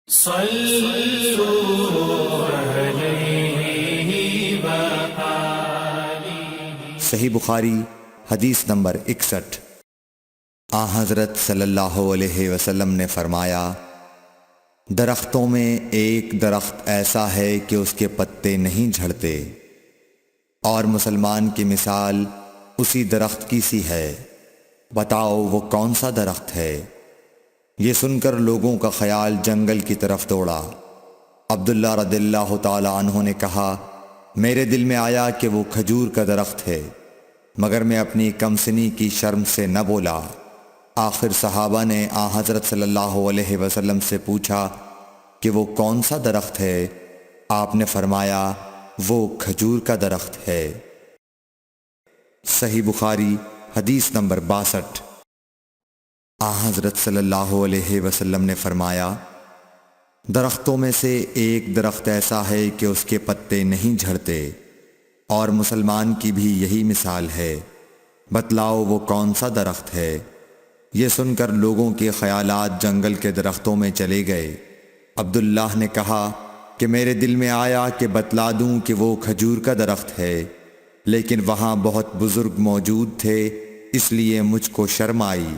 صلوا علیہ وآلہ۔ صحیح بخاری حدیث نمبر 61۔ حضرت صلی اللہ علیہ وسلم نے فرمایا، درختوں میں ایک درخت ایسا ہے کہ اس کے پتے نہیں جھڑتے، اور مسلمان کی مثال اسی درخت کی سی ہے، بتاؤ وہ کون سا درخت ہے؟ یہ سن کر لوگوں کا خیال جنگل کی طرف دوڑا۔ عبداللہ رضی اللہ تعالی عنہ نے کہا، میرے دل میں آیا کہ وہ کھجور کا درخت ہے، مگر میں اپنی کمسنی کی شرم سے نہ بولا۔ آخر صحابہ نے حضرت صلی اللہ علیہ وسلم سے پوچھا کہ وہ کون سا درخت ہے؟ آپ نے فرمایا، وہ کھجور کا درخت ہے۔ صحیح بخاری حدیث نمبر 62۔ حضرت صلی اللہ علیہ وسلم نے فرمایا، درختوں میں سے ایک درخت ایسا ہے کہ اس کے پتے نہیں جھڑتے، اور مسلمان کی بھی یہی مثال ہے، بتلاؤ وہ کون سا درخت ہے؟ یہ سن کر لوگوں کے خیالات جنگل کے درختوں میں چلے گئے۔ عبداللہ نے کہا کہ میرے دل میں آیا کہ بتلا دوں کہ وہ کھجور کا درخت ہے، لیکن وہاں بہت بزرگ موجود تھے، اس لیے مجھ کو شرم آئی۔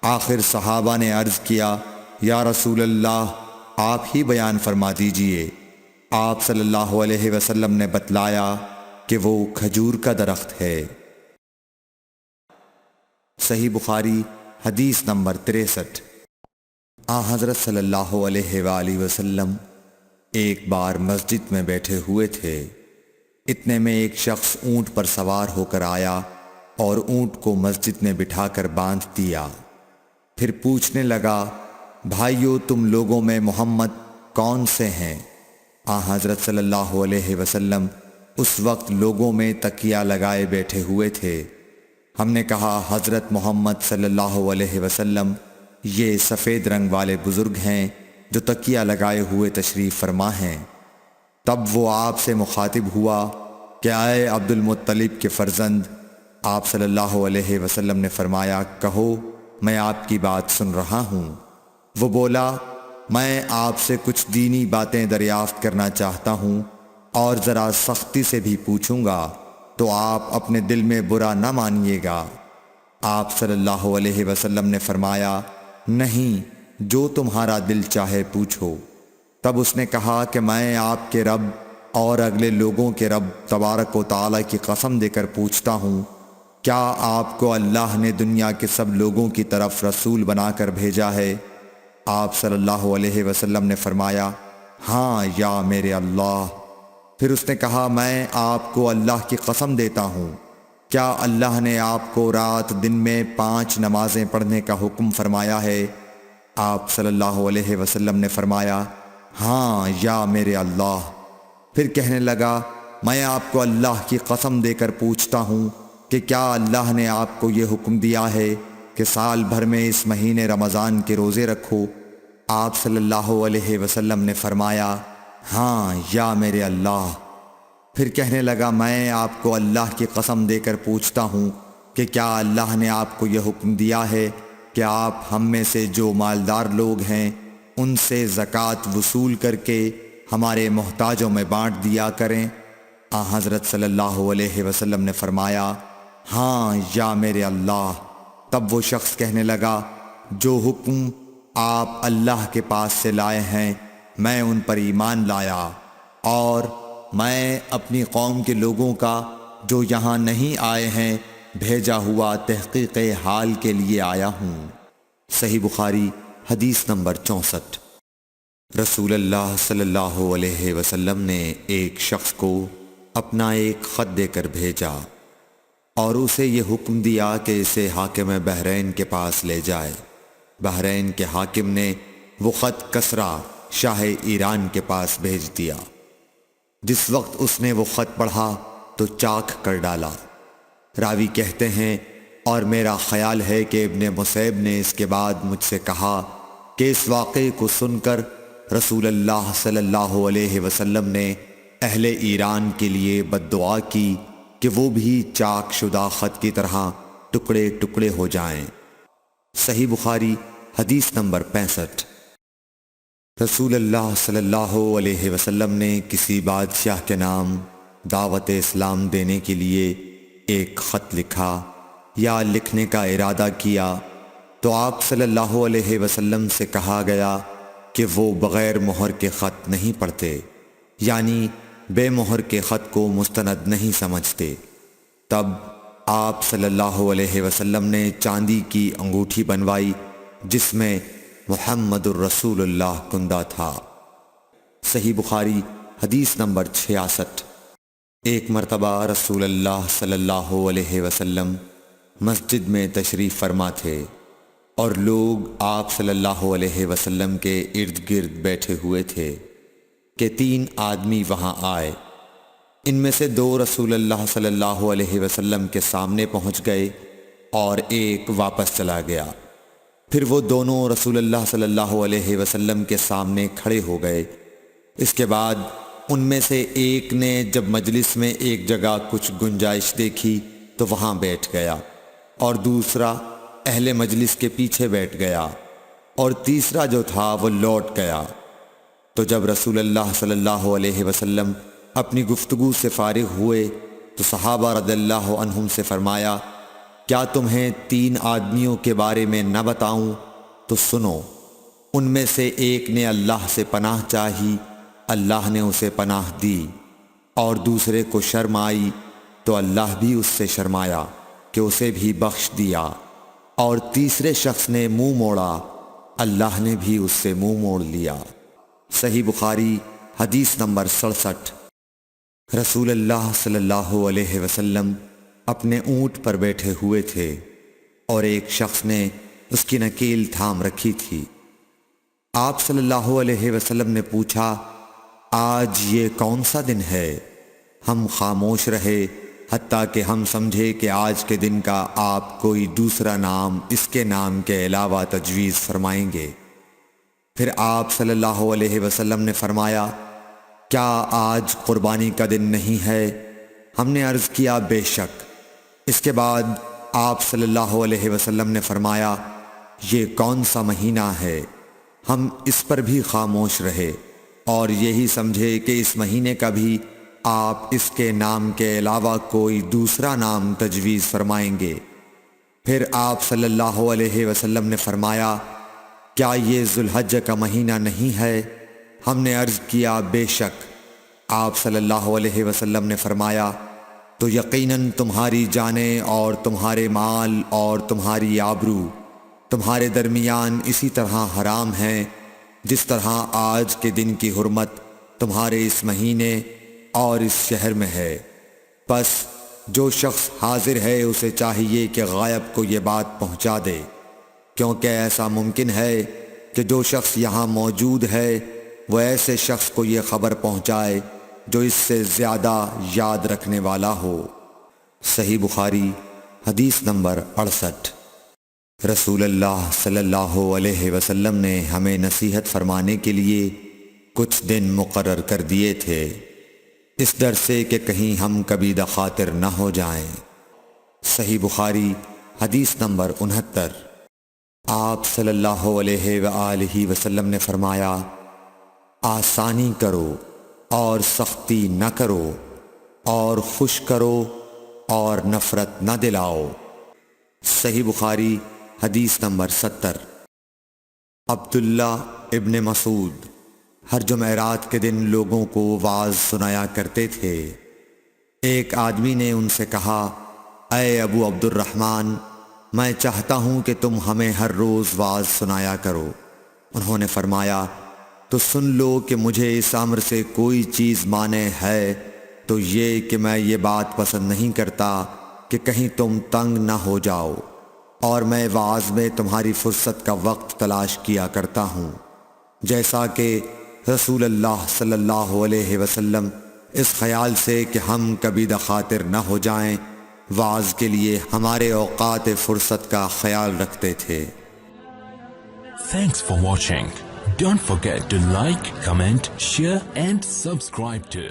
آخر صحابہ نے عرض کیا، یا رسول اللہ، آپ ہی بیان فرما دیجئے۔ آپ صلی اللہ علیہ وسلم نے بتلایا کہ وہ کھجور کا درخت ہے۔ صحیح بخاری حدیث نمبر 63۔ حضرت صلی اللہ علیہ وآلہ وسلم ایک بار مسجد میں بیٹھے ہوئے تھے، اتنے میں ایک شخص اونٹ پر سوار ہو کر آیا اور اونٹ کو مسجد میں بٹھا کر باندھ دیا۔ پھر پوچھنے لگا، بھائیو تم لوگوں میں محمد کون سے ہیں؟ حضرت صلی اللہ علیہ وسلم اس وقت لوگوں میں تکیہ لگائے بیٹھے ہوئے تھے۔ ہم نے کہا، حضرت محمد صلی اللہ علیہ وسلم یہ سفید رنگ والے بزرگ ہیں جو تکیہ لگائے ہوئے تشریف فرما ہیں۔ تب وہ آپ سے مخاطب ہوا کہ اے عبد المطلب کے فرزند۔ آپ صلی اللہ علیہ وسلم نے فرمایا، کہو میں آپ کی بات سن رہا ہوں۔ وہ بولا، میں آپ سے کچھ دینی باتیں دریافت کرنا چاہتا ہوں، اور ذرا سختی سے بھی پوچھوں گا تو آپ اپنے دل میں برا نہ مانیے گا۔ آپ صلی اللہ علیہ وسلم نے فرمایا، نہیں، جو تمہارا دل چاہے پوچھو۔ تب اس نے کہا کہ میں آپ کے رب اور اگلے لوگوں کے رب تبارک و تعالی کی قسم دے کر پوچھتا ہوں، کیا آپ کو اللہ نے دنیا کے سب لوگوں کی طرف رسول بنا کر بھیجا ہے؟ آپ صلی اللہ علیہ وسلم نے فرمایا، ہاں یا میرے اللہ۔ پھر اس نے کہا، میں آپ کو اللہ کی قسم دیتا ہوں، کیا اللہ نے آپ کو رات دن میں 5 نمازیں پڑھنے کا حکم فرمایا ہے؟ آپ صلی اللہ علیہ وسلم نے فرمایا، ہاں یا میرے اللہ۔ پھر کہنے لگا، میں آپ کو اللہ کی قسم دے کر پوچھتا ہوں کہ کیا اللہ نے آپ کو یہ حکم دیا ہے کہ سال بھر میں اس مہینے رمضان کے روزے رکھو؟ آپ صلی اللہ علیہ وسلم نے فرمایا، ہاں یا میرے اللہ۔ پھر کہنے لگا، میں آپ کو اللہ کی قسم دے کر پوچھتا ہوں کہ کیا اللہ نے آپ کو یہ حکم دیا ہے کہ آپ ہم میں سے جو مالدار لوگ ہیں ان سے زکوٰۃ وصول کر کے ہمارے محتاجوں میں بانٹ دیا کریں؟ حضرت صلی اللہ علیہ وسلم نے فرمایا، ہاں یا میرے اللہ۔ تب وہ شخص کہنے لگا، جو حکم آپ اللہ کے پاس سے لائے ہیں میں ان پر ایمان لایا، اور میں اپنی قوم کے لوگوں کا جو یہاں نہیں آئے ہیں بھیجا ہوا تحقیق حال کے لیے آیا ہوں۔ صحیح بخاری حدیث نمبر 64۔ رسول اللہ صلی اللہ علیہ وسلم نے ایک شخص کو اپنا ایک خط دے کر بھیجا اور اسے یہ حکم دیا کہ اسے حاکم بحرین کے پاس لے جائے۔ بحرین کے حاکم نے وہ خط کسریٰ شاہ ایران کے پاس بھیج دیا۔ جس وقت اس نے وہ خط پڑھا تو چاک کر ڈالا۔ راوی کہتے ہیں، اور میرا خیال ہے کہ ابن مسیب نے اس کے بعد مجھ سے کہا کہ اس واقعے کو سن کر رسول اللہ صلی اللہ علیہ وسلم نے اہل ایران کے لیے بد دعا کی کہ وہ بھی چاک شدہ خط کی طرح ٹکڑے ٹکڑے ہو جائیں۔ صحیح بخاری حدیث نمبر 65۔ رسول اللہ صلی اللہ علیہ وسلم نے کسی بادشاہ کے نام دعوت اسلام دینے کے لیے ایک خط لکھا یا لکھنے کا ارادہ کیا تو آپ صلی اللہ علیہ وسلم سے کہا گیا کہ وہ بغیر مہر کے خط نہیں پڑھتے، یعنی بے مہر کے خط کو مستند نہیں سمجھتے۔ تب آپ صلی اللہ علیہ وسلم نے چاندی کی انگوٹھی بنوائی جس میں محمد الرسول اللہ کندہ تھا۔ صحیح بخاری حدیث نمبر 66۔ ایک مرتبہ رسول اللہ صلی اللہ علیہ وسلم مسجد میں تشریف فرما تھے اور لوگ آپ صلی اللہ علیہ وسلم کے ارد گرد بیٹھے ہوئے تھے کہ 3 آدمی وہاں آئے۔ ان میں سے 2 رسول اللہ صلی اللہ علیہ وسلم کے سامنے پہنچ گئے اور ایک واپس چلا گیا۔ پھر وہ دونوں رسول اللہ صلی اللہ علیہ وسلم کے سامنے کھڑے ہو گئے۔ اس کے بعد ان میں سے ایک نے جب مجلس میں ایک جگہ کچھ گنجائش دیکھی تو وہاں بیٹھ گیا، اور دوسرا اہل مجلس کے پیچھے بیٹھ گیا، اور تیسرا جو تھا وہ لوٹ گیا۔ تو جب رسول اللہ صلی اللہ علیہ وسلم اپنی گفتگو سے فارغ ہوئے تو صحابہ رضی اللہ عنہم سے فرمایا، کیا تمہیں 3 آدمیوں کے بارے میں نہ بتاؤں؟ تو سنو۔ ان میں سے ایک نے اللہ سے پناہ چاہی، اللہ نے اسے پناہ دی، اور دوسرے کو شرم آئی تو اللہ بھی اس سے شرمایا کہ اسے بھی بخش دیا، اور تیسرے شخص نے منہ موڑا، اللہ نے بھی اس سے منہ موڑ لیا۔ صحیح بخاری حدیث نمبر 67۔ رسول اللہ صلی اللہ علیہ وسلم اپنے اونٹ پر بیٹھے ہوئے تھے اور ایک شخص نے اس کی نکیل تھام رکھی تھی۔ آپ صلی اللہ علیہ وسلم نے پوچھا، آج یہ کون سا دن ہے؟ ہم خاموش رہے حتیٰ کہ ہم سمجھے کہ آج کے دن کا آپ کوئی دوسرا نام اس کے نام کے علاوہ تجویز فرمائیں گے۔ پھر آپ صلی اللہ علیہ وسلم نے فرمایا، کیا آج قربانی کا دن نہیں ہے؟ ہم نے عرض کیا، بے شک۔ اس کے بعد آپ صلی اللہ علیہ وسلم نے فرمایا، یہ کون سا مہینہ ہے؟ ہم اس پر بھی خاموش رہے اور یہی سمجھے کہ اس مہینے کا بھی آپ اس کے نام کے علاوہ کوئی دوسرا نام تجویز فرمائیں گے۔ پھر آپ صلی اللہ علیہ وسلم نے فرمایا، کیا یہ ذوالحجہ کا مہینہ نہیں ہے؟ ہم نے عرض کیا، بے شک۔ آپ صلی اللہ علیہ وسلم نے فرمایا، تو یقیناً تمہاری جانیں اور تمہارے مال اور تمہاری آبرو تمہارے درمیان اسی طرح حرام ہیں جس طرح آج کے دن کی حرمت تمہارے اس مہینے اور اس شہر میں ہے۔ پس جو شخص حاضر ہے اسے چاہیے کہ غائب کو یہ بات پہنچا دے، کیونکہ ایسا ممکن ہے کہ جو شخص یہاں موجود ہے وہ ایسے شخص کو یہ خبر پہنچائے جو اس سے زیادہ یاد رکھنے والا ہو۔ صحیح بخاری حدیث نمبر 68۔ رسول اللہ صلی اللہ علیہ وسلم نے ہمیں نصیحت فرمانے کے لیے کچھ دن مقرر کر دیے تھے، اس ڈر سے کہ کہیں ہم کبھی دخاطر نہ ہو جائیں۔ صحیح بخاری حدیث نمبر 69۔ آپ صلی اللہ علیہ وآلہ وسلم نے فرمایا، آسانی کرو اور سختی نہ کرو، اور خوش کرو اور نفرت نہ دلاؤ۔ صحیح بخاری حدیث نمبر 70۔ عبداللہ ابن مسعود ہر جمعرات کے دن لوگوں کو وعظ سنایا کرتے تھے۔ ایک آدمی نے ان سے کہا، اے ابو عبد الرحمن، میں چاہتا ہوں کہ تم ہمیں ہر روز وعظ سنایا کرو۔ انہوں نے فرمایا، تو سن لو کہ مجھے اس امر سے کوئی چیز مانع ہے تو یہ کہ میں یہ بات پسند نہیں کرتا کہ کہیں تم تنگ نہ ہو جاؤ، اور میں وعظ میں تمہاری فرصت کا وقت تلاش کیا کرتا ہوں، جیسا کہ رسول اللہ صلی اللہ علیہ وسلم اس خیال سے کہ ہم کبھی دخاطر نہ ہو جائیں وعظ کے لیے ہمارے اوقات فرصت کا خیال رکھتے تھے۔ Thanks for watching. Don't forget to like, comment, share and subscribe to